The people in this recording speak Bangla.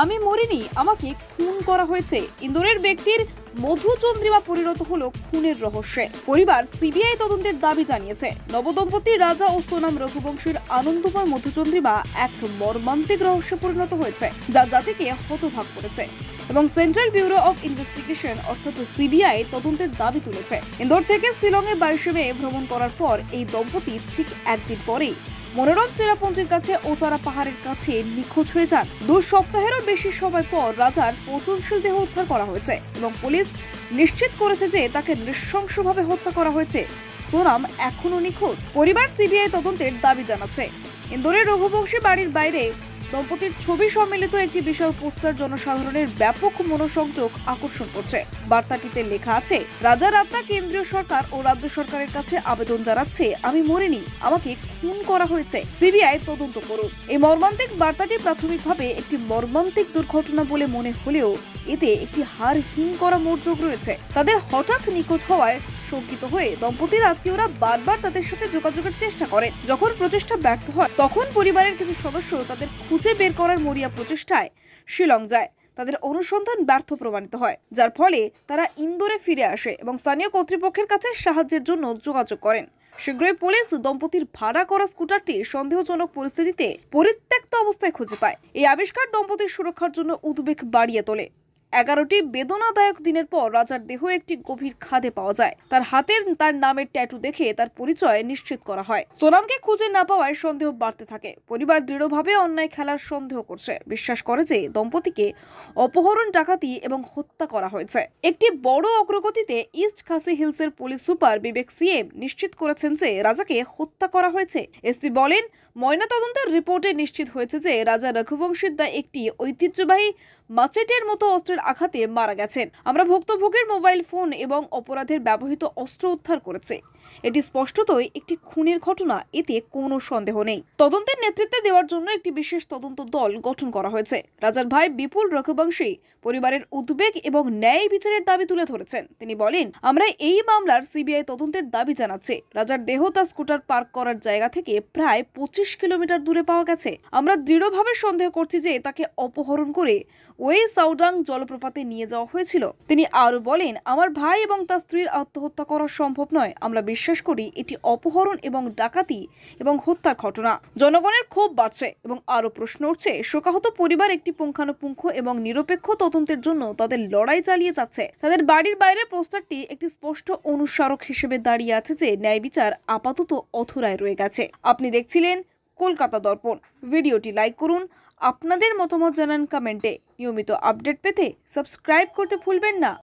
আমি মরিনি, আমাকে খুন করা হয়েছে। ইন্দোরের ব্যক্তির মধুচন্দ্রিমা পরিণত হলো খুনের রহস্যে। পরিবার সিবিআই তদন্তের দাবি জানিয়েছে। নবদম্পতি রাজা ও সোনাম রঘুবংশীর আনন্দময় মধুচন্দ্রিমা এক মর্মান্তিক রহস্যে পরিণত হয়েছে, যা জাতিকে হতবাক করেছে এবং সেন্ট্রাল ব্যুরো অফ ইনভেস্টিগেশন অর্থাৎ সিবিআই তদন্তের দাবি তুলেছে। ইন্দোর থেকে শিলংয়ে 22 মে ভ্রমণ করার পর এই দম্পতি ঠিক একদিন পরেই মনোরম চেরাপুঞ্জির কাছে ওসারা পাহাড়ের কাছে নিখোঁজ হয়ে যান। 2 সপ্তাহেরও বেশি সময় পর রাজার পচনশীল দেহ উদ্ধার করা হয়েছে এবং পুলিশ নিশ্চিত করেছে যে তাকে নৃশংসভাবে হত্যা করা হয়েছে। সোনাম এখনো নিখোঁজ। পরিবার সিবিআই তদন্তের দাবি জানাচ্ছে। ইন্দোরের রঘুবংশী বাড়ির বাইরে দম্পতির ছবি সম্মিলিত একটি বিশাল পোস্টার জনসাধারণের ব্যাপক মনোসংযোগ আকর্ষণ করছে। বার্তাটিতে লেখা আছে, রাজার আত্মা কেন্দ্রীয় সরকার ও রাজ্য সরকারের কাছে আবেদন জানাচ্ছে, আমি মরিনি, আমাকে খুন করা হয়েছে, সিবিআই তদন্ত করুন। এই মর্মান্তিক বার্তাটি প্রাথমিকভাবে একটি মর্মান্তিক দুর্ঘটনা বলে মনে হলেও এতে একটি হাড়হিম করা মোড়যোগ রয়েছে। তাদের হঠাৎ নিখোঁজ হওয়ায় শঙ্কিত হয়ে দম্পতির আত্মীয়রা বারবার তাদের সাথে যোগাযোগের চেষ্টা করেন। যখন প্রচেষ্টা ব্যর্থ হয় তখন পরিবারের কিছু সদস্য তাদের খুঁজে বের করার মরিয়া প্রচেষ্টায় শিলং যায়। তাদের অনুসন্ধান ব্যর্থ প্রমাণিত হয়, যার ফলে তারা ইন্দোরে ফিরে আসে এবং স্থানীয় কর্তৃপক্ষের কাছে সাহায্যের জন্য যোগাযোগ করেন। শীঘ্রই পুলিশ দম্পতির ভাড়া করা স্কুটারটি সন্দেহজনক পরিস্থিতিতে পরিত্যক্ত অবস্থায় খুঁজে পায়। এই আবিষ্কার দম্পতির সুরক্ষার জন্য উদ্বেগ বাড়িয়ে তোলে। 11টি বেদনাদায়ক দিনের পর রাজার দেহ একটি গভীর খাদে পাওয়া যায়। তার হাতের তার নামের ট্যাটু দেখে তার পরিচয় নিশ্চিত করা হয়। সোনামকে খুঁজে না পাওয়ায় সন্দেহ বাড়তে থাকে। পরিবার দৃঢ়ভাবে অন্যায় খেলার সন্দেহ করছে, বিশ্বাস করে যে দম্পতিকে অপহরণ, ডাকাতি এবং হত্যা করা হয়েছে। একটি বড় অগ্রগতিতে ইস্ট খাসি হিলসের পুলিশ সুপার বিবেক সিএম নিশ্চিত করেছেন যে রাজাকে হত্যা করা হয়েছে। এসপি বলেন, ময়নাতদন্তের রিপোর্টে নিশ্চিত হয়েছে যে রাজা রঘুবংশীর একটি ঐতিহ্যবাহী মাচেটের মতো অস্ত্রের আঘাতে মারা গেছেন। আমরা ভুক্তভোগীর মোবাইল ফোন এবং অপরাধের ব্যবহৃত অস্ত্র উদ্ধার করেছি। এটি স্পষ্টতই একটি খুনের ঘটনা, এতে কোনো সন্দেহ নেই। তদন্তের নেতৃত্বে দেওয়ার জন্য একটি বিশেষ তদন্ত দল গঠন করা হয়েছে। রাজার ভাই বিপুল রঘুবংশী পরিবারের উদ্বেগ এবং ন্যায় বিচারের দাবি তুলে ধরেছেন। তিনি বলেন, আমরা এই মামলার সিবিআই তদন্তের দাবি জানাচ্ছি। রাজার দেহ তার স্কুটার পার্ক করার জায়গা থেকে প্রায় 25 কিলোমিটার দূরে পাওয়া গেছে। আমরা দৃঢ়ভাবে সন্দেহ করছি যে তাকে অপহরণ করে ওই সাউডাং জলপ্রপাতে নিয়ে যাওয়া হয়েছিল। তিনি আরো বলেন, আমার ভাই এবং তার স্ত্রীর আত্মহত্যা করা সম্ভব নয়। আমরা বিশ্বাস করি এটি অপহরণ এবং ডাকাতি এবং হত্যার ঘটনা। জনগণের ক্ষোভ বাড়ছে এবং আরো প্রশ্ন উঠছে। শোকাহত পরিবার একটি পুঙ্খানুপুঙ্খ এবং নিরপেক্ষ তদন্তের জন্য তাদের লড়াই চালিয়ে যাচ্ছে। তাদের বাড়ির বাইরে পোস্টারটি একটি স্পষ্ট অনুস্মারক হিসেবে দাঁড়িয়ে আছে যে ন্যায় বিচার আপাতত অধরায় রয়ে গেছে। আপনি দেখছিলেন কলকাতা দর্পণ। ভিডিওটি লাইক করুন, আপনাদের মতামত জানান কমেন্টে। নিয়মিত আপডেট পেতে সাবস্ক্রাইব করতে ভুলবেন না।